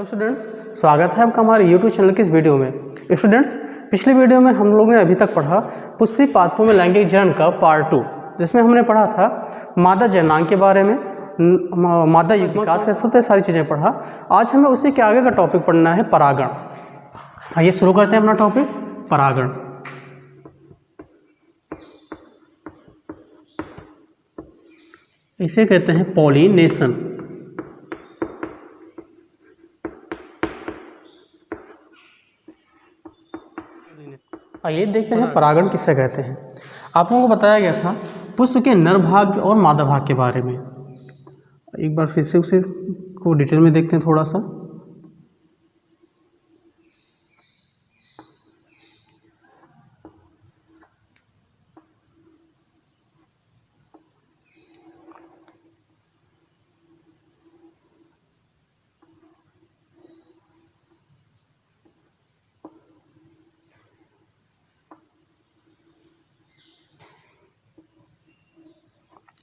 Hello students, स्वागत है आपका हमारे यूट्यूब चैनल के इस वीडियो में। स्टूडेंट्स, पिछले वीडियो में हम लोगों ने अभी तक पढ़ा पुष्पी पादपों में लैंगिक जनन का पार्ट 2, जिसमें हमने पढ़ा था मादा जननांग के बारे में, मादा युग्म विकास कैसे होता है, सारी चीज़ें पढ़ा। आज हमें उसी के आगे का टॉपिक पढ़ना है परागण। आइए शुरू करते हैं अपना टॉपिक परागण। इसे कहते हैं पॉलिनेशन। आइए देखते हैं परागण किससे कहते हैं। आप लोगों को बताया गया था पुष्प के नर भाग और मादा भाग के बारे में। एक बार फिर से उसे को डिटेल में देखते हैं थोड़ा सा।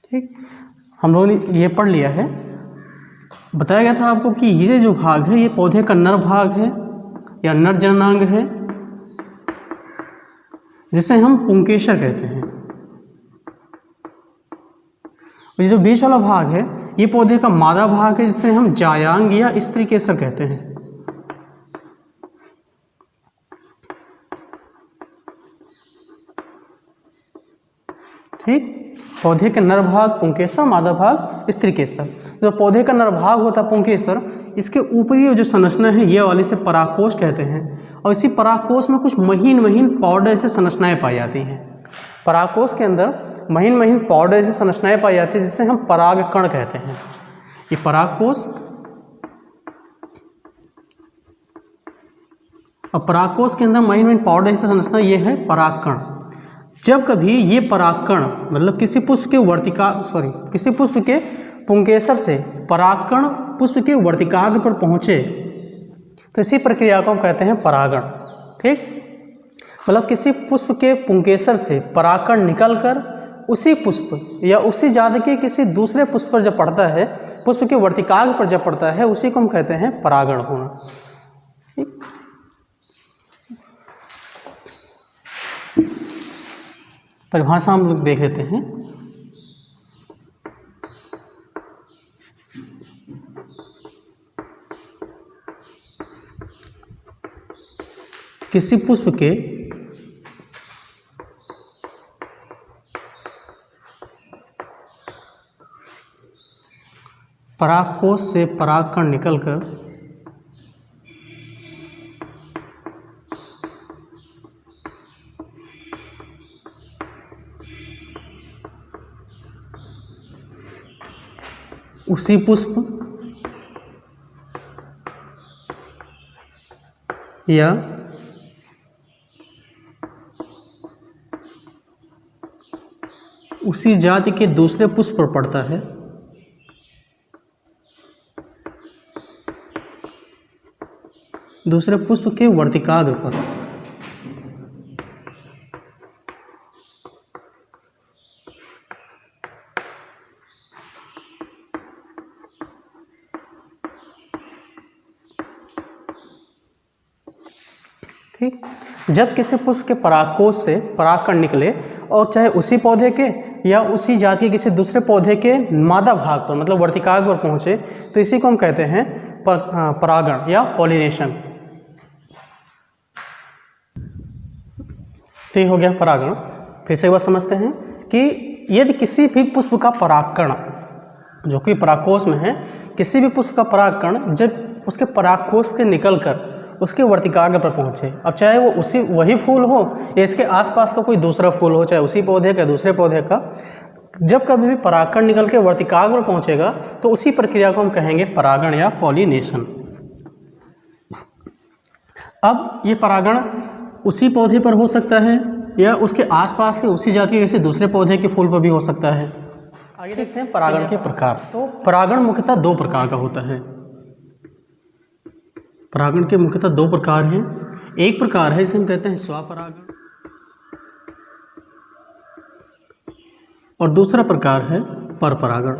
ठीक, हम लोगों ने ये पढ़ लिया है। बताया गया था आपको कि ये जो भाग है ये पौधे का नर भाग है या नर जननांग है, जिसे हम पुंकेसर कहते हैं। और ये जो बीच वाला भाग है ये पौधे का मादा भाग है, जिसे हम जायांग या स्त्री केसर कहते हैं। ठीक, पौधे के नर भाग पुंकेसर, मादा भाग स्त्री केसर। जो पौधे का नर भाग होता है पुंकेसर, इसके ऊपरी जो संरचना है ये वाले से परागकोश कहते हैं। और इसी परागकोश में कुछ महीन महीन पाउडर जैसे संरचनाएं पाई जाती हैं। परागकोश के अंदर महीन महीन पाउडर जैसी संरचनाएं पाई जाती है, जिसे हम परागकण कहते हैं। ये परागकोश और परागकोश के अंदर महीन महीन पाउडर जैसी संरचना ये है परागकण। जब कभी ये परागकण मतलब किसी पुष्प के पुंकेसर से परागकण पुष्प के वर्तिकाग्र पर पहुँचे तो इसी प्रक्रिया को हम कहते हैं परागण। ठीक, मतलब किसी पुष्प के पुंकेसर से परागकण निकलकर उसी पुष्प या उसी जाति के किसी दूसरे पुष्प पर जब पड़ता है, पुष्प के वर्तिकाग्र पर जब पड़ता है, उसी को हम कहते हैं परागण होना। ठीक, परिभाषा हम लोग देख लेते हैं। किसी पुष्प के परागकोश से परागकण निकलकर उसी पुष्प या उसी जाति के दूसरे पुष्प पर पड़ता है, दूसरे पुष्प के वर्तिकाग्र पर। ठीक, जब किसी पुष्प के परागकोश से परागकण निकले और चाहे उसी पौधे के या उसी जाति के किसी दूसरे पौधे के मादा भाग पर मतलब वर्तिकाग्र पर पहुंचे तो इसी को हम कहते हैं परागण या पॉलिनेशन। तो ये हो गया परागण। फिर से एक बार समझते हैं कि यदि किसी भी पुष्प का परागकण जो कि परागकोश में है, किसी भी पुष्प का परागकण जब उसके परागकोश से निकलकर उसके वर्तिकाग्र पर पहुंचे, अब चाहे वो वही फूल हो या इसके आसपास का कोई दूसरा फूल हो, चाहे उसी पौधे का दूसरे पौधे का, जब कभी भी परागकण निकल के वर्तिकाग्र पर पहुंचेगा तो उसी प्रक्रिया को हम कहेंगे परागण या पॉलिनेशन। अब ये परागण उसी पौधे पर हो सकता है या उसके आसपास के उसी जाति के किसी दूसरे पौधे के फूल पर भी हो सकता है। आगे देखते हैं परागण के प्रकार। तो परागण मुख्यतः दो प्रकार का होता है। परागण के मुख्यतः दो प्रकार हैं। एक प्रकार है जिसे हम कहते हैं स्वपरागण और दूसरा प्रकार है परपरागण।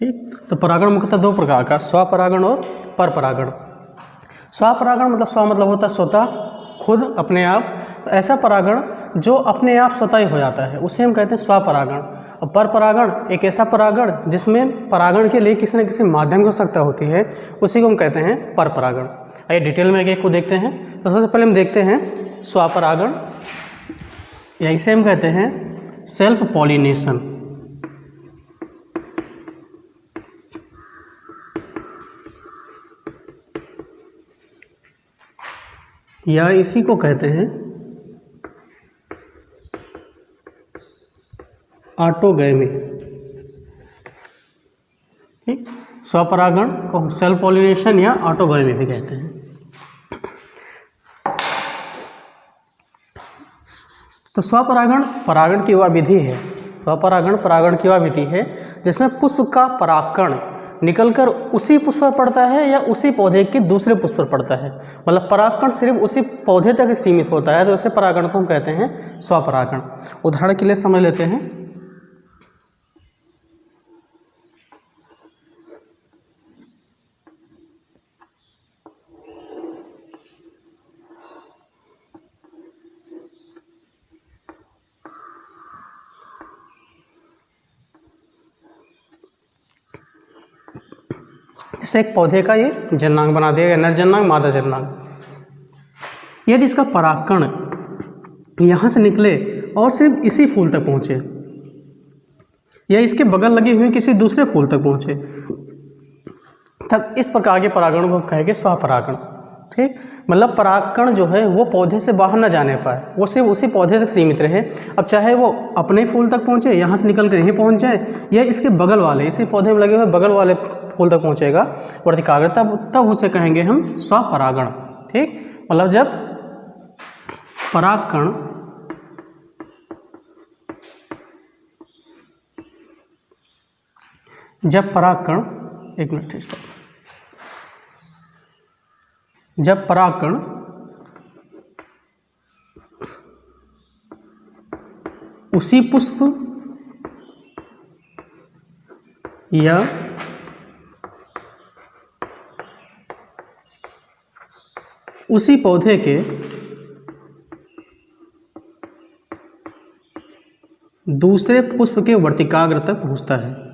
ठीक। तो परागण मुख्यतः दो प्रकार का, स्वपरागण और परपरागण। स्वपरागण मतलब स्व मतलब होता है स्वतः, खुद, अपने आप। तो ऐसा परागण जो अपने आप स्वतः ही हो जाता है उसे हम कहते हैं स्वपरागण। और परपरागण एक ऐसा परागण जिसमें परागण के लिए किसी न किसी माध्यम की आवश्यकता होती है, उसी को हम कहते हैं परपरागण। आइए डिटेल में एक को देखते हैं। तो सबसे पहले हम देखते हैं स्वपरागण, या इसे हम कहते हैं सेल्फ पॉलिनेशन, या इसी को कहते हैं ऑटोगैमी। ठीक, स्वपरागण को हम सेल्फ पॉलिनेशन या ऑटोगैमी भी कहते हैं। तो स्वपरागण परागण की वह विधि है, स्वपरागण परागण की वह विधि है जिसमें पुष्प का परागकण निकलकर उसी पुष्प पर पड़ता है या उसी पौधे के दूसरे पुष्प पर पड़ता है। मतलब परागकण सिर्फ उसी पौधे तक सीमित होता है, तो उसे परागण को हम कहते हैं स्वपरागण। उदाहरण के लिए समझ लेते हैं। जैसे एक पौधे का ये जननांग बना दिया, नर जननांग, मादा जननांग। यदि इसका परागकण यहाँ से निकले और सिर्फ इसी फूल तक पहुँचे, या इसके बगल लगे हुए किसी दूसरे फूल तक पहुँचे, तब इस प्रकार के परागण को हम कहेंगे स्वपरागण। ठीक, मतलब परागकण जो है वो पौधे से बाहर न जाने पाए, वो सिर्फ उसी पौधे तक सीमित रहे। अब चाहे वो अपने फूल तक पहुँचे, यहाँ से निकल कर यहीं पहुँच जाए, या इसके बगल वाले, इसी पौधे में लगे हुए बगल वाले फूल तक पहुँचेगा वर्तिकाग्र, तब उसे कहेंगे हम स्वपरागण। ठीक, मतलब जब परागकण एक मिनट, जब परागकण उसी पुष्प या उसी पौधे के दूसरे पुष्प के वर्तिकाग्र तक पहुंचता है,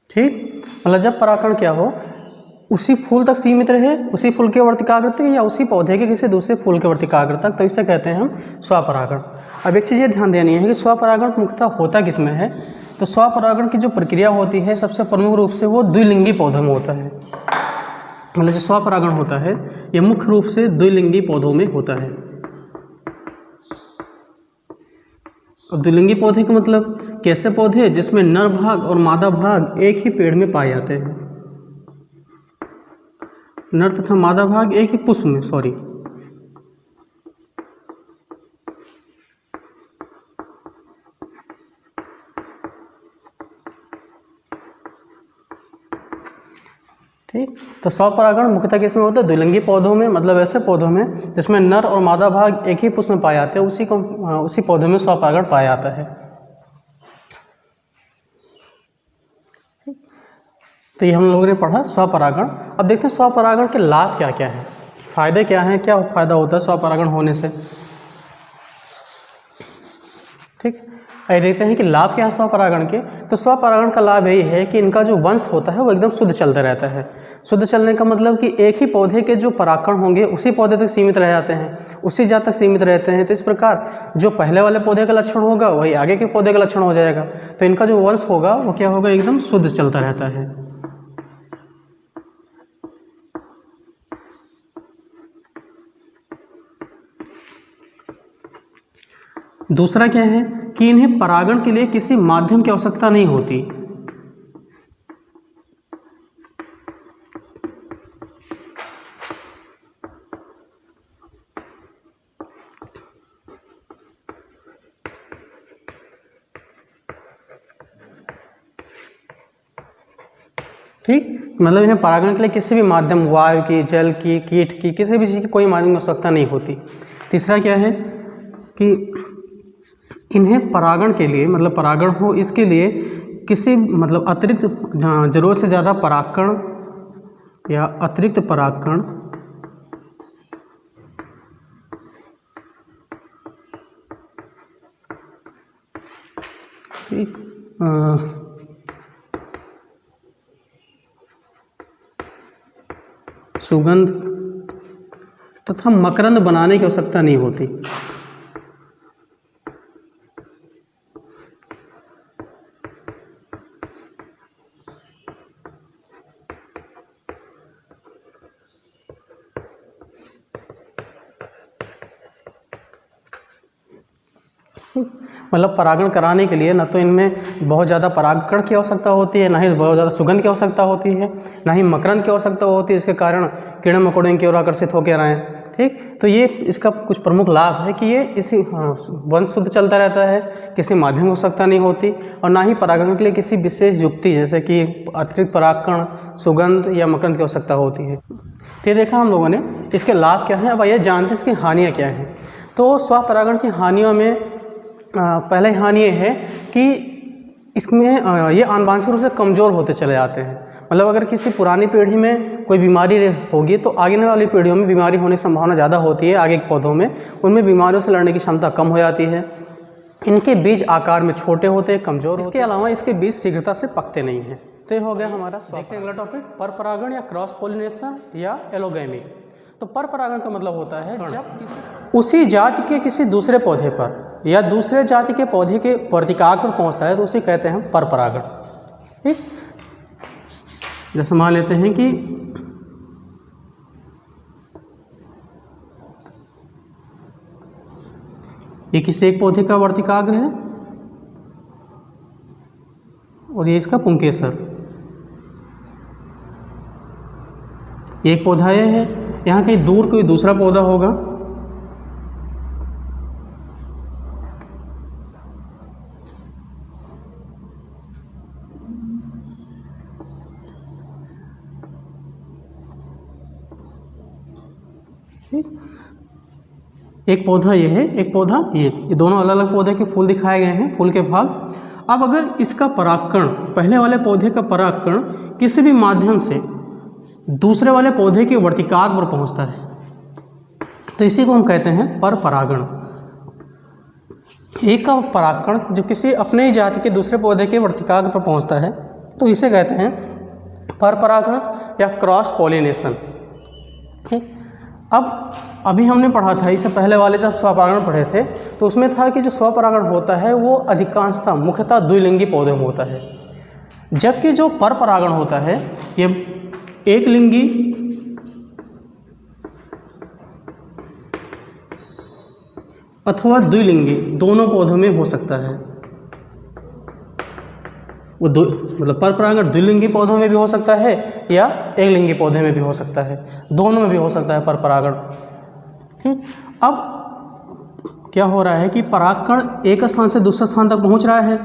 ठीक। मतलब जब परागकण क्या हो, उसी फूल तक सीमित रहे, उसी फूल के वर्तिकाग्र तक, या उसी पौधे के किसी दूसरे फूल के वर्तिकाग्र तक, तो इसे कहते हैं हम स्वपरागण। अब एक चीज़ ये ध्यान देनी है कि स्वपरागण मुख्यतः होता किसमें है। तो स्वपरागण की जो प्रक्रिया होती है सबसे प्रमुख रूप से वो द्विलिंगी पौधों में होता है। मतलब जो स्वपरागण होता है ये मुख्य रूप से द्विलिंगी पौधों में होता है। और द्विलिंगी पौधे का मतलब कैसे पौधे जिसमें नर भाग और मादा भाग एक ही पेड़ में पाए जाते हैं, नर तथा मादा भाग एक ही पुष्प में, ठीक। तो स्वपरागण मुख्यतः किसमें होता है, द्विलिंगी पौधों में, मतलब ऐसे पौधों में जिसमें नर और मादा भाग एक ही पुष्प में पाए जाते हैं, उसी पौधे में स्वपरागण पाया जाता है। तो ये हम लोगों ने पढ़ा स्वपरागण। अब देखते हैं स्वपरागण के लाभ क्या क्या हैं, फायदे क्या हैं, क्या फायदा होता है स्वपरागण होने से। ठीक, आइए देखते हैं कि लाभ क्या है स्वपरागण के। तो स्वपरागण का लाभ यही है कि इनका जो वंश होता है वो एकदम शुद्ध चलता रहता है। शुद्ध चलने का मतलब कि एक ही पौधे के जो परागकण होंगे उसी पौधे तक सीमित रह जाते हैं, उसी जात तक सीमित रहते हैं। तो इस प्रकार जो पहले वाले पौधे का लक्षण होगा वही आगे के पौधे का लक्षण हो जाएगा। तो इनका जो वंश होगा वो क्या होगा, एकदम शुद्ध चलता रहता है। दूसरा क्या है कि इन्हें परागण के लिए किसी माध्यम की आवश्यकता नहीं होती। ठीक, मतलब इन्हें परागण के लिए किसी भी माध्यम, वायु की, जल की, कीट की, किसी भी चीज़ की कोई माध्यम की आवश्यकता नहीं होती। तीसरा क्या है कि इन्हें परागण के लिए, मतलब परागण हो इसके लिए किसी मतलब अतिरिक्त जरूरत से ज़्यादा परागकण या अतिरिक्त परागकण ठीक सुगंध तथा मकरंद बनाने की आवश्यकता नहीं होती। मतलब परागण कराने के लिए ना तो इनमें बहुत ज़्यादा परागकण की आवश्यकता होती है, ना ही बहुत ज़्यादा सुगंध की आवश्यकता होती है, ना ही मकरंद की आवश्यकता होती है, इसके कारण कीड़े मकोड़े इनकी ओर आकर्षित होकर आए। ठीक, तो ये इसका कुछ प्रमुख लाभ है कि ये इसी वंश शुद्ध चलता रहता है, किसी माध्यम की आवश्यकता नहीं होती, और ना ही परागण के लिए किसी विशेष युक्ति जैसे कि अतिरिक्त परागकण, सुगंध या मकरंद की आवश्यकता होती है। तो ये देखा हम लोगों ने, इसके लाभ क्या हैं। अब आइए जानते हैं इसकी हानियाँ क्या हैं। तो स्वपरागण की हानियों में पहले हानि ये है कि इसमें ये आनुवंशिक रूप से कमज़ोर होते चले जाते हैं। मतलब अगर किसी पुरानी पीढ़ी में कोई बीमारी होगी तो आगे वाली पीढ़ियों में बीमारी होने की संभावना ज़्यादा होती है। आगे के पौधों में उनमें बीमारियों से लड़ने की क्षमता कम हो जाती है। इनके बीज आकार में छोटे होते हैं, कमज़ोर होते हैं। इसके अलावा इसके बीज शीघ्रता से पकते नहीं हैं। तो ये हो गया हमारा। देखते हैं अगला टॉपिक, पर परागण या क्रॉस पॉलिनेशन या एलोगैमी। तो पर परागण का मतलब होता है जब उसी जाति के किसी दूसरे पौधे पर या दूसरे जाति के पौधे के वर्तिकाग्र पर पहुंचता है तो उसे कहते हैं पर परागण। ठीक, जैसे मान लेते हैं कि ये किसी एक पौधे का वर्तिकाग्र है और ये इसका पुंकेसर। एक पौधा ये है, यहाँ कहीं दूर कोई दूसरा पौधा होगा, एक पौधा ये है, एक पौधा ये दोनों अलग अलग पौधे के फूल दिखाए गए हैं, फूल के भाग। अब अगर इसका परागकण, पहले वाले पौधे का परागकण किसी भी माध्यम से दूसरे वाले पौधे के वर्तिकाग्र पर पहुंचता है तो इसी को हम कहते हैं पर परागण। एक का परागकण जब किसी अपने ही जाति के दूसरे पौधे के वर्तिकाग्र पर पहुंचता है तो इसे कहते हैं पर परागण या क्रॉस पॉलिनेशन। ठीक, अब अभी हमने पढ़ा था, इससे पहले वाले जब स्वपरागण पढ़े थे तो उसमें था कि जो स्वपरागण होता है वो अधिकांशतः मुख्यतः द्विलिंगी पौधे में होता है, जबकि जो पर परागण होता है ये एक लिंगी अथवा द्विलिंगी दोनों पौधों में हो सकता है। वो मतलब पर परागण द्विलिंगी पौधों में भी हो सकता है या एक लिंगी पौधे में भी हो सकता है, दोनों में भी हो सकता है पर परागण। ठीक, अब क्या हो रहा है कि परागकण एक स्थान से दूसरे स्थान तक पहुंच रहा है।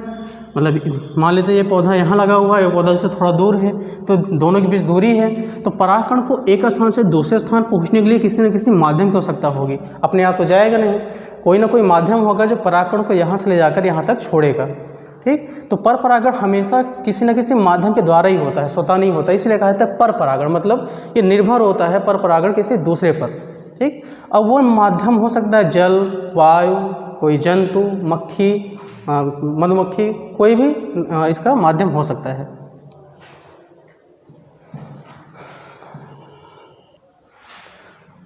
मतलब मान लेते हैं ये पौधा यहाँ लगा हुआ है, ये पौधा से थोड़ा दूर है, तो दोनों के बीच दूरी है। तो परागकण को एक स्थान से दूसरे स्थान पहुँचने के लिए किसी न किसी माध्यम की आवश्यकता होगी। अपने आप तो जाएगा नहीं, कोई ना कोई माध्यम होगा जो परागकण को यहाँ से ले जाकर यहाँ तक छोड़ेगा। ठीक, तो पर परागण हमेशा किसी न किसी माध्यम के द्वारा ही होता है, स्वतः नहीं होता, इसलिए कहा जाता है पर परागण। मतलब ये निर्भर होता है पर परागण किसी दूसरे पर। ठीक, अब वो माध्यम हो सकता है जल, वायु, कोई जंतु, मक्खी, मधुमक्खी, कोई भी इसका माध्यम हो सकता है।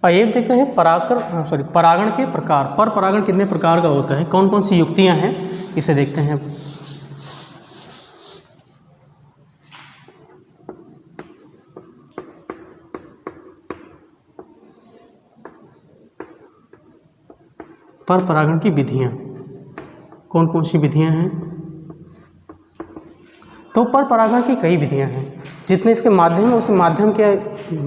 आइए देखते हैं परागण के प्रकार। पर परागण कितने प्रकार का होता है, कौन कौन सी युक्तियां हैं, इसे देखते हैं। पर परागण की विधियां कौन कौन सी विधियां हैं। तो पर परागण की कई विधियां हैं, जितने इसके माध्यम है उस माध्यम के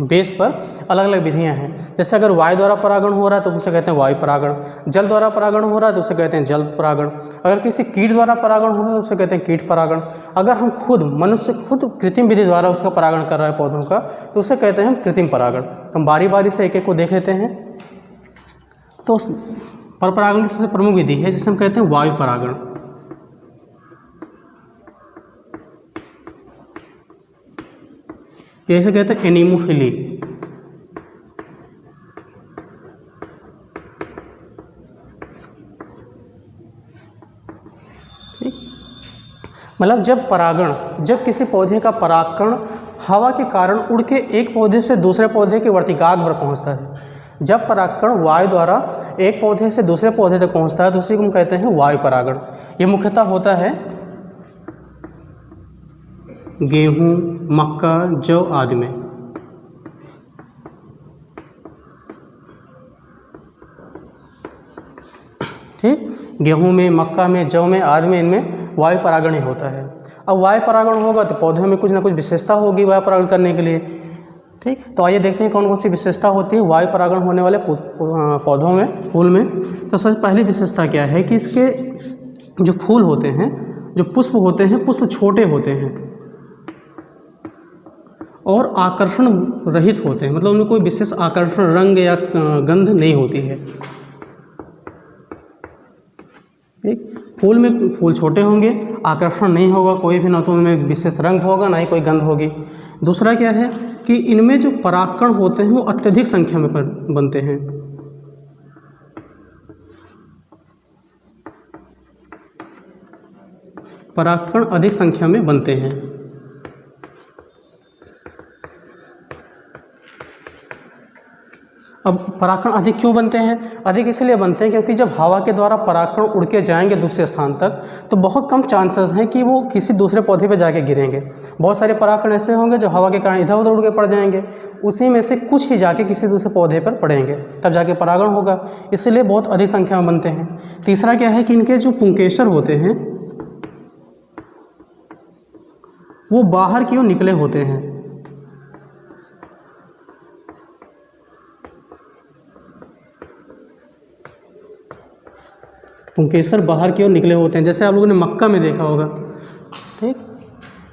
बेस पर अलग अलग विधियां हैं। जैसे अगर वायु द्वारा परागण हो रहा है तो उसे कहते हैं वायु परागण, जल द्वारा परागण हो रहा है तो उसे कहते हैं जल परागण, अगर किसी कीट द्वारा परागण हो रहा है तो उसे कहते हैं कीट परागण, अगर हम खुद मनुष्य खुद कृत्रिम विधि द्वारा उसका परागण कर रहा है पौधों का तो उसे कहते हैं हम कृत्रिम परागण। तो हम बारी बारी से एक एक को देख लेते हैं। तो पर परागण की सबसे प्रमुख विधि है जिसे हम कहते हैं वायु परागण। इसे कहते हैं एनीमोफिली। मतलब जब किसी पौधे का परागकण हवा के कारण उड़ के एक पौधे से दूसरे पौधे के वर्तिकाग्र पर पहुंचता है, जब परागकण वायु द्वारा एक पौधे से दूसरे पौधे तक पहुंचता है तो उसी को हम कहते हैं वायु परागण। ये मुख्यतः होता है गेहूं, मक्का, जौ आदि में। ठीक, गेहूं में, मक्का में, जौ में आदि में इनमें वायु परागण ही होता है। अब वायु परागण होगा तो पौधे में कुछ ना कुछ विशेषता होगी वायु परागण करने के लिए। ठीक, तो आइए देखते हैं कौन कौन सी विशेषता होती है वायु परागण होने वाले पौधों में, फूल में। तो सबसे पहली विशेषता क्या है कि इसके जो फूल होते हैं, जो पुष्प होते हैं, पुष्प छोटे होते हैं और आकर्षण रहित होते हैं, मतलब उनमें कोई विशेष आकर्षण रंग या गंध नहीं होती है। ठीक, फूल में फूल छोटे होंगे, आकर्षण नहीं होगा कोई भी, ना तो उनमें विशेष रंग होगा ना ही कोई गंध होगी। दूसरा क्या है कि इनमें जो परागकण होते हैं वो अत्यधिक संख्या में बनते हैं। परागकण अधिक संख्या में बनते हैं। अब परागकण अधिक क्यों बनते हैं? अधिक इसलिए बनते हैं क्योंकि जब हवा के द्वारा परागकण उड़ के जाएंगे दूसरे स्थान तक तो बहुत कम चांसेस हैं कि वो किसी दूसरे पौधे पे जाके गिरेंगे। बहुत सारे परागकण ऐसे होंगे जो हवा के कारण इधर उधर उड़ के पड़ जाएंगे, उसी में से कुछ ही जाके किसी दूसरे पौधे पर पड़ेंगे, तब जाके परागण होगा। इसलिए बहुत अधिक संख्या में बनते हैं। तीसरा क्या है कि इनके जो पुंकेसर होते हैं वो बाहर की ओर निकले होते हैं। पुंकेसर बाहर की ओर निकले होते हैं, जैसे आप लोगों ने मक्का में देखा होगा। ठीक,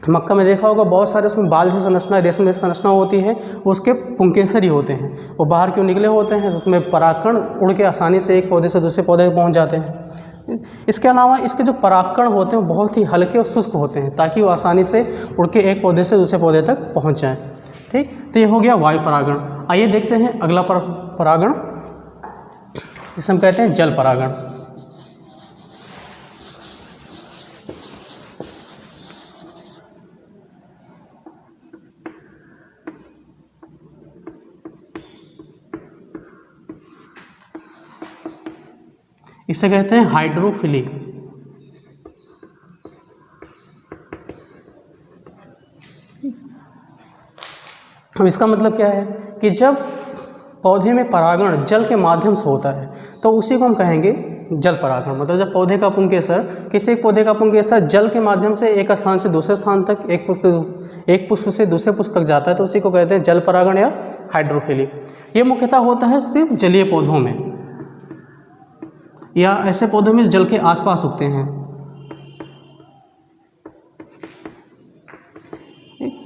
मक्का में देखा होगा बहुत सारे उसमें बाल से संरचना, रेशम जैसी संरचना होती है, वो उसके पुंकेसर ही होते हैं, वो बाहर की ओर निकले होते हैं। उसमें परागकण उड़ के आसानी से एक पौधे से दूसरे पौधे पर पहुँच जाते हैं। इसके अलावा इसके जो परागकण होते हैं वो बहुत ही हल्के और शुष्क होते हैं ताकि वो आसानी से उड़ के एक पौधे से दूसरे पौधे तक पहुँच जाएँ। ठीक, तो ये हो गया वायु परागण। आइए देखते हैं अगला परागण, जिसे हम कहते हैं जल परागण। इसे कहते हैं हाइड्रोफिली। अब इसका मतलब क्या है कि जब पौधे में परागण जल के माध्यम से होता है तो उसी को हम कहेंगे जल परागण। मतलब जब पौधे का पुंकेसर, किसी एक पौधे का पुंकेसर जल के माध्यम से एक स्थान से दूसरे स्थान तक, एक पुष्प से दूसरे पुष्प तक जाता है तो उसी को कहते हैं जल परागण या हाइड्रोफिली। ये मुख्यतः होता है सिर्फ जलीय पौधों में या ऐसे पौधों में जल के आसपास उगते हैं।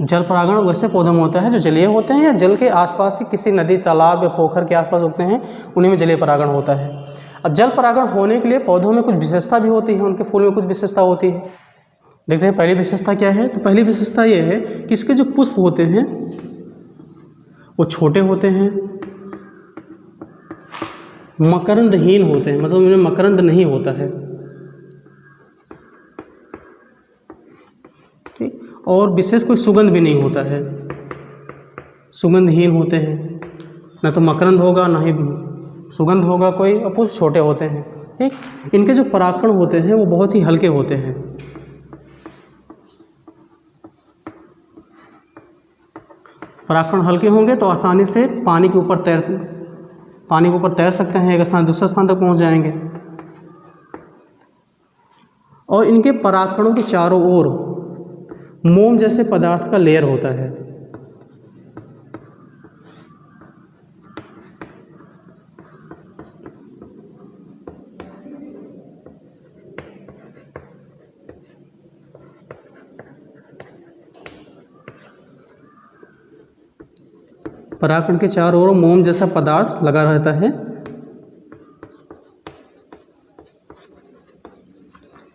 जल परागण वैसे पौधों में होता है जो जलीय होते हैं या जल के आसपास ही किसी नदी, तालाब या पोखर के आसपास उगते हैं, उन्हीं में जलीय परागण होता है। अब जल परागण होने के लिए पौधों में कुछ विशेषता भी होती है, उनके फूल में कुछ विशेषता होती है। देखते हैं पहली विशेषता क्या है। तो पहली विशेषता ये है कि इसके जो पुष्प होते हैं वो छोटे होते हैं, मकरंदहीन होते हैं, मतलब उनमें मकरंद नहीं होता है। ठीक, और विशेष कोई सुगंध भी नहीं होता है, सुगंधहीन होते हैं, ना तो मकरंद होगा ना ही सुगंध होगा कोई, और पुष्प छोटे होते हैं। ठीक, इनके जो परागकण होते हैं वो बहुत ही हल्के होते हैं। परागकण हल्के होंगे तो आसानी से पानी के ऊपर तैर सकते हैं, एक स्थान दूसरे स्थान तक पहुंच जाएंगे। और इनके परागकणों के चारों ओर मोम जैसे पदार्थ का लेयर होता है। परागकण के चारों ओर मोम जैसा पदार्थ लगा रहता है।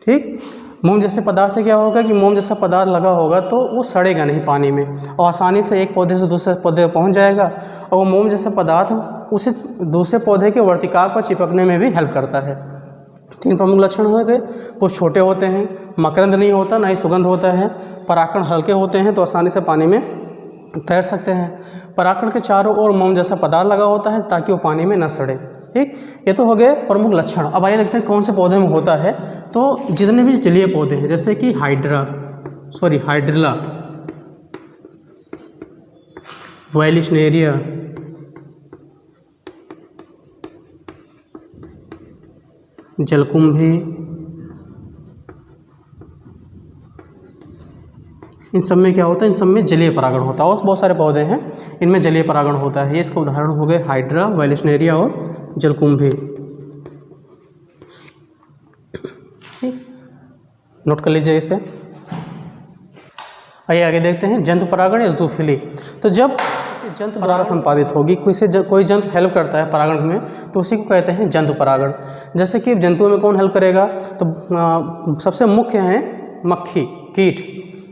ठीक, मोम जैसे पदार्थ से क्या होगा कि मोम जैसा पदार्थ लगा होगा तो वो सड़ेगा नहीं पानी में और आसानी से एक पौधे से दूसरे पौधे पर पहुंच जाएगा और वो मोम जैसा पदार्थ उसे दूसरे पौधे के वर्तिका पर चिपकने में भी हेल्प करता है। तीन प्रमुख लक्षण हो गए, पुष्प छोटे होते हैं, मकरंद नहीं होता, ना ही सुगंध होता है, परागकण हल्के होते हैं तो आसानी से पानी में तैर सकते हैं, परागकण के चारों ओर मोम जैसा पदार्थ लगा होता है ताकि वो पानी में न सड़े। ठीक, ये तो हो गए प्रमुख लक्षण। अब आइए देखते हैं कौन से पौधे में होता है। तो जितने भी जलीय पौधे हैं जैसे कि हाइड्रिला, वाइलिशनेरिया, जलकुंभी, इन सब में क्या होता है, इन सब में जलीय परागण होता है। और बहुत सारे पौधे हैं इनमें जलीय परागण होता है। ये इसका उदाहरण हो गए हाइड्रा, वाइलिशनेरिया और जलकुंभी। नोट कर लीजिए इसे। आइए आगे देखते हैं जंतु परागण या जूफिली। तो जब जंतु द्वारा संपादित होगी, कोई जंतु हेल्प करता है परागण में तो उसी को कहते हैं जंतु परागण। जैसे कि जंतुओं में कौन हेल्प करेगा, तो सबसे मुख्य हैं मक्खी, कीट।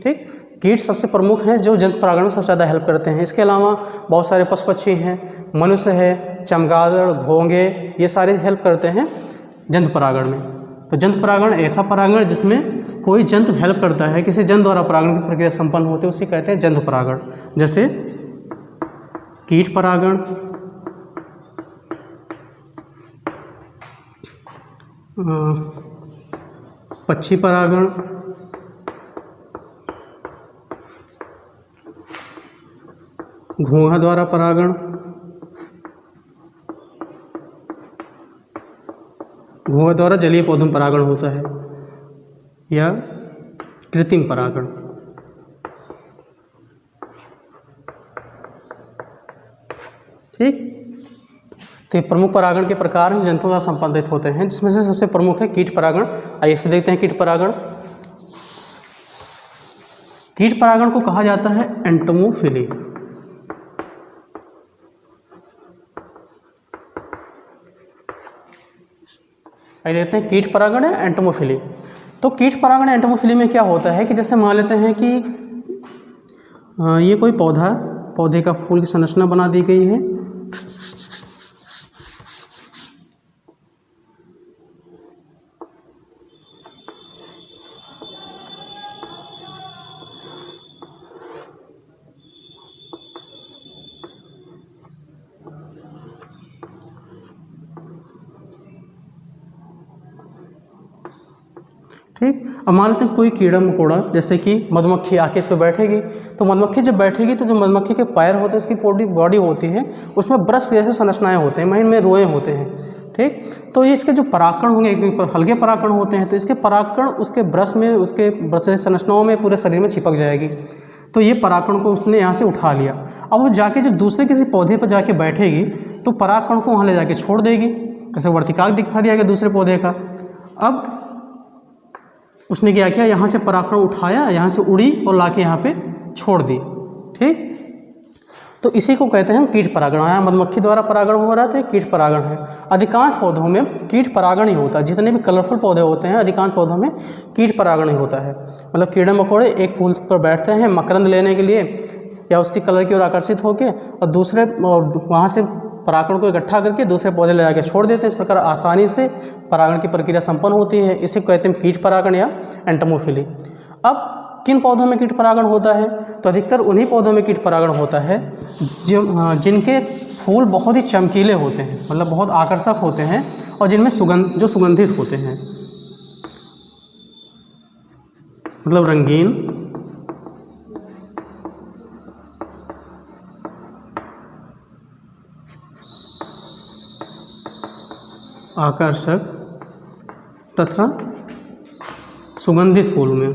ठीक, कीट सबसे प्रमुख हैं जो जंतु परागण में सबसे ज़्यादा हेल्प करते हैं। इसके अलावा बहुत सारे पशु पक्षी हैं, मनुष्य है, चमगादड़, घोंगे, ये सारे हेल्प करते हैं जंतु परागण में। तो जंतु परागण ऐसा परागण जिसमें कोई जंतु हेल्प करता है, किसी जंतु द्वारा परागण की प्रक्रिया संपन्न होती है, उसे कहते हैं जंतु परागण। जैसे कीट परागण, पक्षी परागण, घोंघा द्वारा परागण, घोंघा द्वारा जलीय पौधों में परागण होता है, या कृत्रिम परागण। ठीक, तो ये प्रमुख परागण के प्रकार हैं जंतुओं द्वारा संपादित होते हैं, जिसमें से सबसे प्रमुख है कीट परागण। आइए इसे देखते हैं। कीट परागण, कीट परागण को कहा जाता है एंटोमोफिली। आइए देखते हैं कीट परागण है एंटोमोफिली। तो कीट परागण एंटोमोफिली में क्या होता है कि जैसे मान लेते हैं कि ये कोई पौधे का फूल की संरचना बना दी गई है। ठीक, अब मान लेते हैं कोई कीड़ा मकोड़ा जैसे कि मधुमक्खी आके इस पर बैठेगी, तो मधुमक्खी जब बैठेगी तो जो मधुमक्खी के पैर होते हैं, उसकी बॉडी होती है, उसमें ब्रश जैसे संरचनाएं होते हैं, इनमें रोए होते हैं। ठीक, तो ये इसके जो परागकण होंगे, हल्के परागकण होते हैं, तो इसके परागकण उसके ब्रश में, उसके ब्रश संरचनाओं में पूरे शरीर में चिपक जाएगी। तो ये परागकण को उसने यहाँ से उठा लिया। अब वो जाके जब दूसरे किसी पौधे पर जाके बैठेगी तो परागकण को वहाँ ले जाके छोड़ देगी। जैसे वर्तिकाक दिखा दिया गया दूसरे पौधे का। अब उसने क्या किया, यहाँ से परागकण उठाया, यहाँ से उड़ी और लाके यहाँ पे छोड़ दी। ठीक, तो इसी को कहते हैं हम कीट परागण। यहाँ मधुमक्खी द्वारा परागण हो रहा था, कीट परागण है। अधिकांश पौधों में कीट परागण ही होता है। जितने भी कलरफुल पौधे होते हैं, अधिकांश पौधों में कीट परागण ही होता है। मतलब कीड़े मकोड़े एक फूल पर बैठते हैं मकरंद लेने के लिए या उसकी कलर की ओर आकर्षित होकर, और वहाँ से परागकण को इकट्ठा करके दूसरे पौधे ले जाकर छोड़ देते हैं। इस प्रकार आसानी से परागण की प्रक्रिया संपन्न होती है। इसे कहते हैं कीट परागण या एंटोमोफिली। अब किन पौधों में कीट परागण होता है, तो अधिकतर उन्हीं पौधों में कीट परागण होता है जिनके फूल बहुत ही चमकीले होते हैं, मतलब बहुत आकर्षक होते हैं, और जिनमें सुगंधित होते हैं, मतलब रंगीन, आकर्षक तथा सुगंधित फूल में।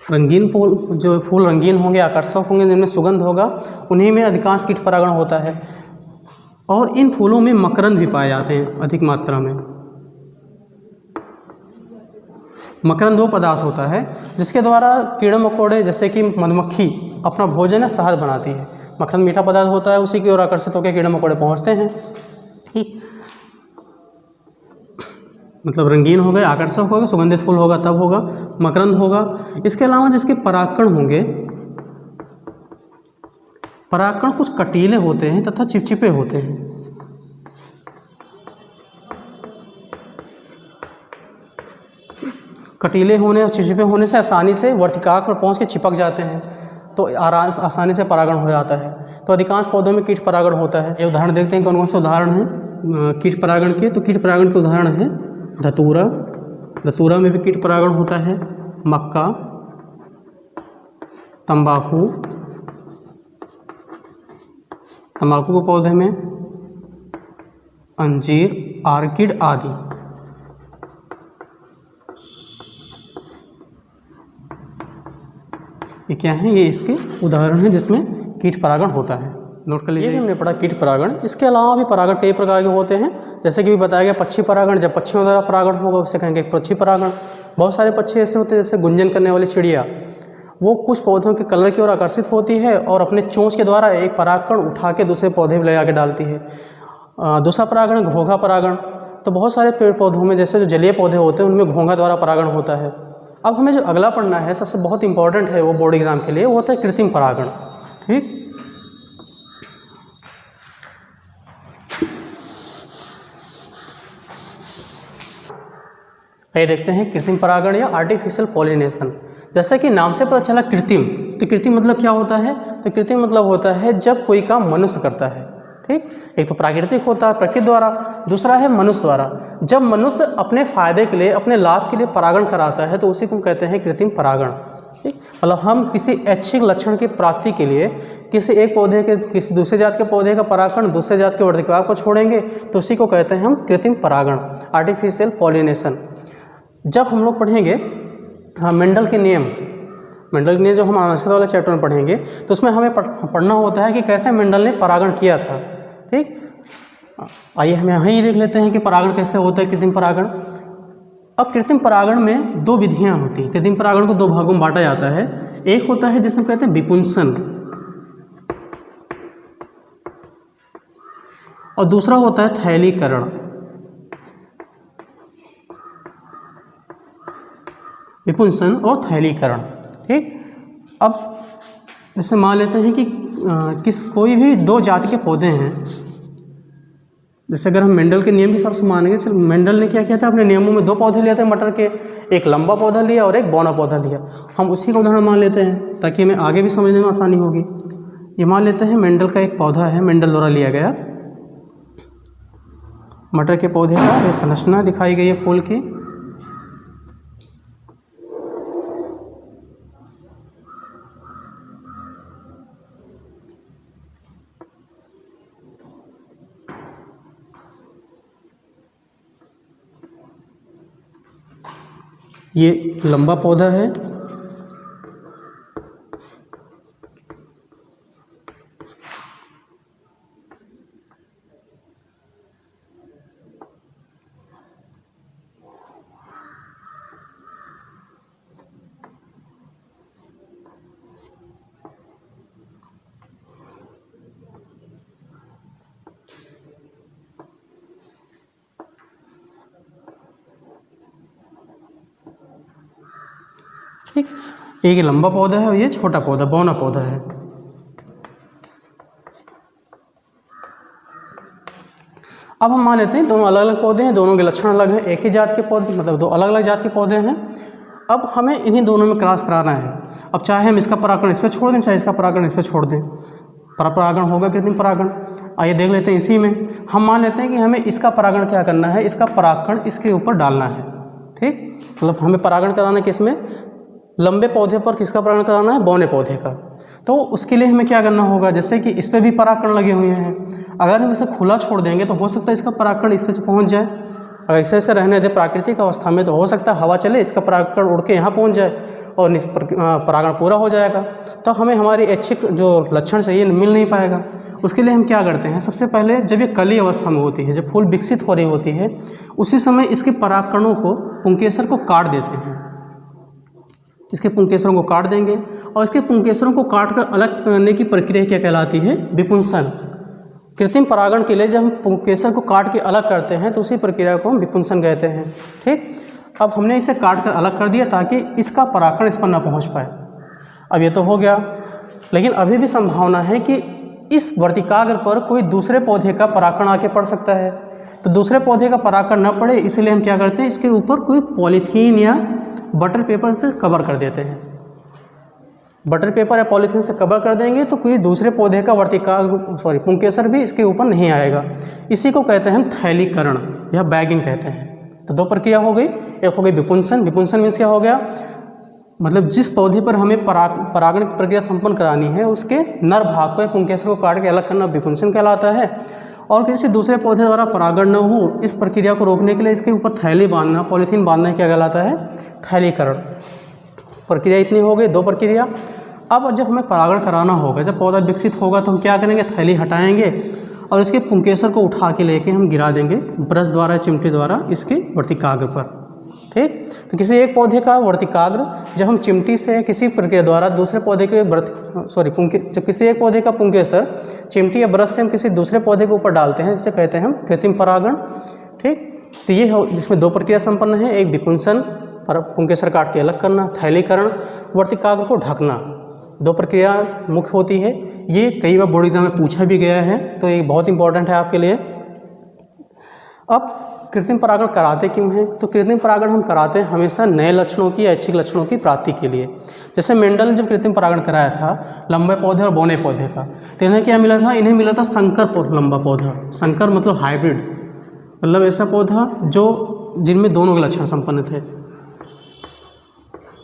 रंगीन फूल, जो फूल रंगीन होंगे, आकर्षक होंगे, जिनमें सुगंध होगा, उन्हीं में अधिकांश कीट परागण होता है। और इन फूलों में मकरंद भी पाए जाते हैं अधिक मात्रा में। मकरंद वो पदार्थ होता है जिसके द्वारा कीड़े मकोड़े जैसे कि मधुमक्खी अपना भोजन या शहद बनाती है। मकरंद मीठा पदार्थ होता है, उसी की ओर आकर्षित होकर कीड़े मकोड़े पहुँचते हैं। ठीक, मतलब रंगीन हो गए, आकर्षक होगा, सुगंधित फूल होगा तब होगा, मकरंद होगा। इसके अलावा जिसके परागकण होंगे, परागकण कुछ कटीले होते हैं तथा चिपचिपे होते हैं। कटीले होने और चिपचिपे होने से आसानी से वर्तिकाग्र पर पहुँच के चिपक जाते हैं, तो आसानी से परागण हो जाता है। तो अधिकांश पौधों में कीट परागण होता है। ये उदाहरण देखते हैं कौन कौन से उदाहरण हैं कीट परागण के। तो कीट परागण के उदाहरण है धतूरा, धतूरा में भी कीट परागण होता है। मक्का, तंबाकू, तंबाकू के पौधे में अंजीर, आर्किड आदि। ये क्या है? ये इसके उदाहरण हैं जिसमें कीट परागण होता है। नोट कर लीजिए। ये हमने पढ़ा कीट परागण। इसके अलावा भी परागण कई प्रकार के होते हैं, जैसे कि भी बताया गया पक्षी परागण। जब पक्षियों द्वारा परागण होगा उसे कहेंगे पक्षी परागण। बहुत सारे पक्षी ऐसे होते हैं जैसे गुंजन करने वाली चिड़िया, वो कुछ पौधों के कलर की ओर आकर्षित होती है और अपने चोंच के द्वारा एक परागकण उठा के दूसरे पौधे में ले जाकर डालती है। दूसरा परागण घोंघा परागण। तो बहुत सारे पेड़ पौधों में जैसे जो जलीय पौधे होते हैं उनमें घोंघा द्वारा परागण होता है। अब हमें जो अगला पढ़ना है, सबसे बहुत इंपॉर्टेंट है वो बोर्ड एग्जाम के लिए, वो होता है कृत्रिम परागण। ठीक, ये देखते हैं कृत्रिम परागण या आर्टिफिशियल पॉलिनेशन। जैसे कि नाम से पता चला कृत्रिम, तो कृत्रिम मतलब क्या होता है? तो कृत्रिम मतलब होता है जब कोई काम मनुष्य करता है। ठीक, एक तो प्राकृतिक होता है प्रकृति द्वारा, दूसरा है मनुष्य द्वारा। जब मनुष्य अपने फायदे के लिए, अपने लाभ के लिए परागण कराता है तो उसी को कहते हैं कृत्रिम परागण। ठीक, मतलब हम किसी ऐच्छिक लक्षण की प्राप्ति के लिए किसी एक पौधे के किसी दूसरे जात के पौधे का परागण दूसरे जात के वर्तिकाग्र को छोड़ेंगे तो उसी को कहते हैं हम कृत्रिम परागण, आर्टिफिशियल पॉलिनेशन। जब हम लोग पढ़ेंगे मेंडल के नियम, मेंडल के नियम जो हम आनुवंशिकता वाले चैप्टर में पढ़ेंगे तो उसमें हमें पढ़ना होता है कि कैसे मेंडल ने परागण किया था। ठीक, आइए हम यहाँ ही देख लेते हैं कि परागण कैसे होता है, कृत्रिम परागण। अब कृत्रिम परागण में दो विधियाँ होती हैं। कृत्रिम परागण को दो भागों में बांटा जाता है। एक होता है जिसे हम कहते हैं विपुंसन और दूसरा होता है थैलीकरण। विपुंसन और थैलीकरण। ठीक, अब जैसे मान लेते हैं कि कोई भी दो जाति के पौधे हैं। जैसे अगर हम मेंडल के नियम के हिसाब से मानेंगे, चलो मेंडल ने क्या किया था, अपने नियमों में दो पौधे लिए थे मटर के, एक लंबा पौधा लिया और एक बौना पौधा लिया। हम उसी का उदाहरण मान लेते हैं ताकि हमें आगे भी समझने में आसानी होगी। ये मान लेते हैं मेंडल का एक पौधा है, मेंडल द्वारा लिया गया मटर के पौधे का ये संरचना दिखाई गई है फूल की। ये लंबा पौधा है, एक लंबा पौधा है और ये छोटा पौधा बौना पौधा है। अब हम मान लेते हैं दोनों अलग अलग पौधे हैं, दोनों के लक्षण अलग हैं, एक ही जात के पौधे मतलब दो अलग अलग जात के पौधे हैं। अब हमें इन्हीं दोनों में क्रॉस कराना है। अब चाहे हम इसका परागण इस पर छोड़ दें, चाहे इसका परागण इस पर छोड़ दें, परागण होगा कृत्रिम परागण। आइए देख लेते हैं। इसी में हम मान लेते हैं कि हमें इसका परागण क्या करना है, इसका परागकण इसके ऊपर डालना है। ठीक, मतलब हमें परागण कराना है किसमें, लंबे पौधे पर किसका परागण कराना है, बौने पौधे का। तो उसके लिए हमें क्या करना होगा, जैसे कि इस पर भी परागकण लगे हुए हैं, अगर हम इसे खुला छोड़ देंगे तो हो सकता है इसका परागकण इस पर पहुँच जाए। अगर इसे रहने दे प्राकृतिक अवस्था में तो हो सकता है हवा चले इसका परागकण उड़ के यहाँ पहुँच जाए, और परागण पूरा हो जाएगा, तो हमें हमारी ऐच्छिक जो लक्षण चाहिए मिल नहीं पाएगा। उसके लिए हम क्या करते हैं, सबसे पहले जब ये कली अवस्था में होती है, जब फूल विकसित हो रही होती है, उसी समय इसके परागकणों को, पुंकेसर को काट देते हैं। इसके पुंकेसरों को काट देंगे और इसके पुंकेसरों को काट कर अलग करने की प्रक्रिया क्या कहलाती है, विपुंसन। कृत्रिम परागण के लिए जब हम पुंकेसर को काट के अलग करते हैं तो उसी प्रक्रिया को हम विपुंसन कहते हैं। ठीक, अब हमने इसे काट कर अलग कर दिया ताकि इसका परागण इस पर ना पहुंच पाए। अब ये तो हो गया, लेकिन अभी भी संभावना है कि इस वर्तिकाग्र पर कोई दूसरे पौधे का परागण आके पड़ सकता है। तो दूसरे पौधे का परागण न पड़े इसलिए हम क्या करते हैं, इसके ऊपर कोई पॉलीथीन या बटर पेपर से कवर कर देते हैं। बटर पेपर या पॉलीथीन से कवर कर देंगे तो कोई दूसरे पौधे का पुंकेसर भी इसके ऊपर नहीं आएगा। इसी को कहते हैं हम थैलीकरण या बैगिंग कहते हैं। तो दो प्रक्रिया हो गई, एक हो गई विपुंसन। विपुंसन मीन्स क्या हो गया, मतलब जिस पौधे पर हमें परागण की प्रक्रिया संपन्न करानी है उसके नर भाग को या पुंकेसर को काट के अलग करना विपुंसन कहलाता है। और किसी दूसरे पौधे द्वारा परागण न हो, इस प्रक्रिया को रोकने के लिए इसके ऊपर थैली बांधना, पॉलीथीन बांधना क्या कहलाता है, थैलीकरण। प्रक्रिया इतनी हो गई, दो प्रक्रिया। अब जब हमें परागण कराना होगा, जब पौधा विकसित होगा तो हम क्या करेंगे, थैली हटाएंगे और इसके पुंकेसर को उठा के लेके हम गिरा देंगे ब्रश द्वारा, चिमटी द्वारा इसके वर्तिकाग्र पर। ठीक, तो किसी एक पौधे का वर्तिकाग्र जब हम चिमटी से किसी प्रक्रिया द्वारा दूसरे पौधे के जब किसी एक पौधे का पुंकेसर चिमटी या ब्रश से हम किसी दूसरे पौधे के ऊपर डालते हैं, जिसे कहते हैं हम कृत्रिम परागण। ठीक, तो ये इसमें दो प्रक्रिया संपन्न है, एक विपुंसन, पुंकेसर काट के अलग करना, थैलीकरण, वर्तिकाग्र को ढकना। दो प्रक्रिया मुख्य होती है। ये कई बार बोर्ड एग्जाम में पूछा भी गया है, तो ये बहुत इंपॉर्टेंट है आपके लिए। अब कृत्रिम परागण कराते क्यों हैं, तो कृत्रिम परागण हम कराते हैं हमेशा नए लक्षणों की, ऐच्छिक लक्षणों की प्राप्ति के लिए। जैसे मेंडल ने जब कृत्रिम परागण कराया था लंबे पौधे और बौने पौधे का, तो इन्हें क्या मिला था, इन्हें मिला था संकर लंबा पौधा। संकर मतलब हाइब्रिड, मतलब ऐसा पौधा जो जिनमें दोनों के लक्षण संपन्न थे।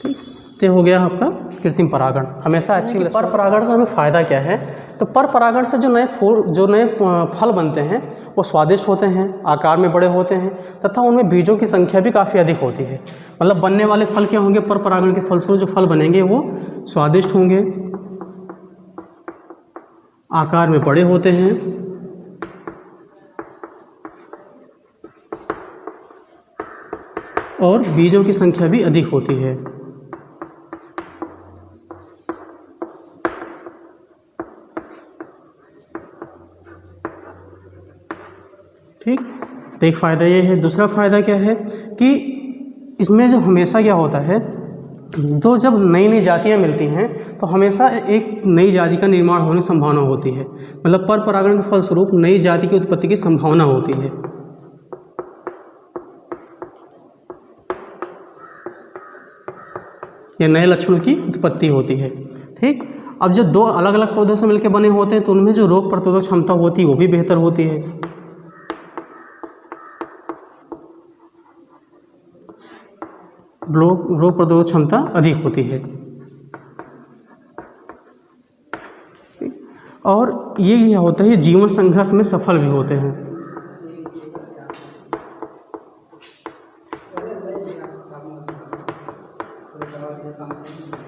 ठीक, तो हो गया आपका कृत्रिम परागण। हमेशा अच्छी पर परागण से हमें फ़ायदा क्या है, तो पर परागण से जो नए फल बनते हैं वो स्वादिष्ट होते हैं, आकार में बड़े होते हैं तथा उनमें बीजों की संख्या भी काफ़ी अधिक होती है। मतलब बनने वाले फल क्या होंगे, पर परागण के फलस्वरूप जो फल बनेंगे वो स्वादिष्ट होंगे, आकार में बड़े होते हैं और बीजों की संख्या भी अधिक होती है। ठीक, तो एक फ़ायदा ये है। दूसरा फ़ायदा क्या है कि इसमें जो हमेशा क्या होता है, तो जब नई नई जातियाँ मिलती हैं तो हमेशा एक नई जाति का निर्माण होने की संभावना होती है। मतलब पर परागण के फलस्वरूप नई जाति की उत्पत्ति की संभावना होती है। या नए लक्षणों की उत्पत्ति होती है। ठीक, अब जब दो अलग अलग पौधों से मिलकर बने होते हैं तो उनमें जो रोग प्रतिरोधक क्षमता होती है वो भी बेहतर होती है। रोग प्रतिरोधक क्षमता अधिक होती है। और ये क्या होता है, जीवन संघर्ष में सफल भी होते हैं।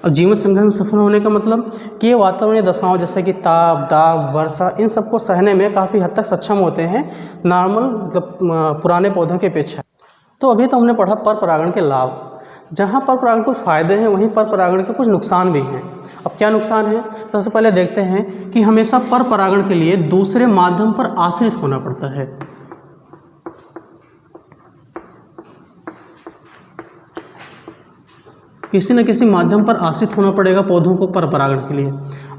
अब जीवन संघर्ष में सफल होने का मतलब कि ये वातावरणीय दशाओं जैसे कि ताप, दाब, वर्षा, इन सबको सहने में काफ़ी हद तक सक्षम होते हैं नॉर्मल मतलब पुराने पौधों की अपेक्षा। तो अभी तो हमने पढ़ा पर परागण के लाभ। जहाँ पर परागण के फायदे हैं वहीं पर परागण के कुछ नुकसान भी हैं। अब क्या नुकसान है, तो सबसे पहले देखते हैं कि हमेशा पर परागण के लिए दूसरे माध्यम पर आश्रित होना पड़ता है। किसी न किसी माध्यम पर आश्रित होना पड़ेगा पौधों को पर परागण के लिए।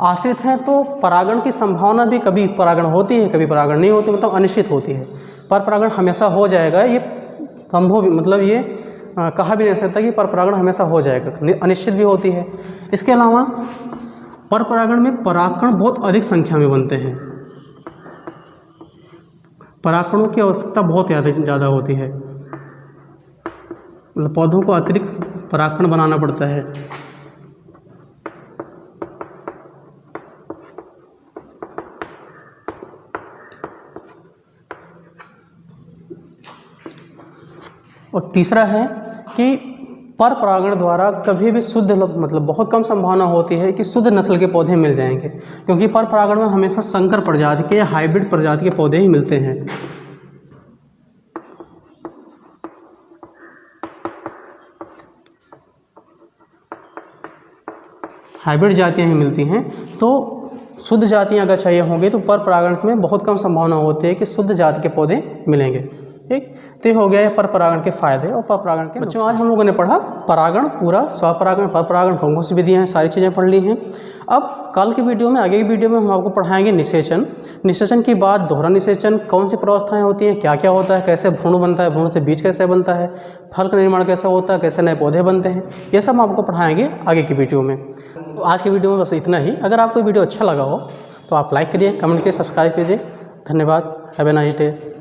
आश्रित है तो परागण की संभावना भी कभी परागण होती है, कभी परागण नहीं होती, मतलब अनिश्चित होती है। पर परागण हमेशा हो जाएगा ये संभव, मतलब ये कहा भी नहीं सकता कि पर परागण हमेशा हो जाएगा, अनिश्चित भी होती है। इसके अलावा पर परागण में परागकण बहुत अधिक संख्या में बनते हैं। परागकणों की आवश्यकता बहुत ज़्यादा होती है, मतलब पौधों को अतिरिक्त परागकण बनाना पड़ता है। और तीसरा है कि पर परागण द्वारा कभी भी शुद्ध मतलब बहुत कम संभावना होती है कि शुद्ध नस्ल के पौधे मिल जाएंगे, क्योंकि पर परागण में हमेशा संकर प्रजाति के या हाइब्रिड प्रजाति के पौधे ही मिलते हैं। हाइब्रिड जातियां ही मिलती हैं। तो शुद्ध जातियां अगर चाहिए होंगी तो पर परागण में बहुत कम संभावना होती है कि शुद्ध जाति के पौधे मिलेंगे। ठीक, तो ये हो गया है पर परागण के फायदे और पर परागण के। बच्चों, आज हम लोगों ने पढ़ा परागण पूरा, स्वपरागण, पर परागण, कौन कौन सी विधियाँ हैं, सारी चीज़ें पढ़ ली हैं। अब कल की वीडियो में, आगे की वीडियो में हम आपको पढ़ाएंगे निषेचन। निषेचन की बाद दोहरा निषेचन, कौन सी प्रावस्थाएं होती हैं, क्या क्या होता है, कैसे भ्रूण बनता है, भ्रूण से बीज कैसे बनता है, फल का निर्माण कैसा होता है, कैसे नए पौधे बनते हैं, ये सब हम आपको पढ़ाएंगे आगे की वीडियो में। तो आज की वीडियो में बस इतना ही। अगर आपको वीडियो अच्छा लगा हो तो आप लाइक करिए, कमेंट करिए, सब्सक्राइब कीजिए। धन्यवाद। Have a nice day.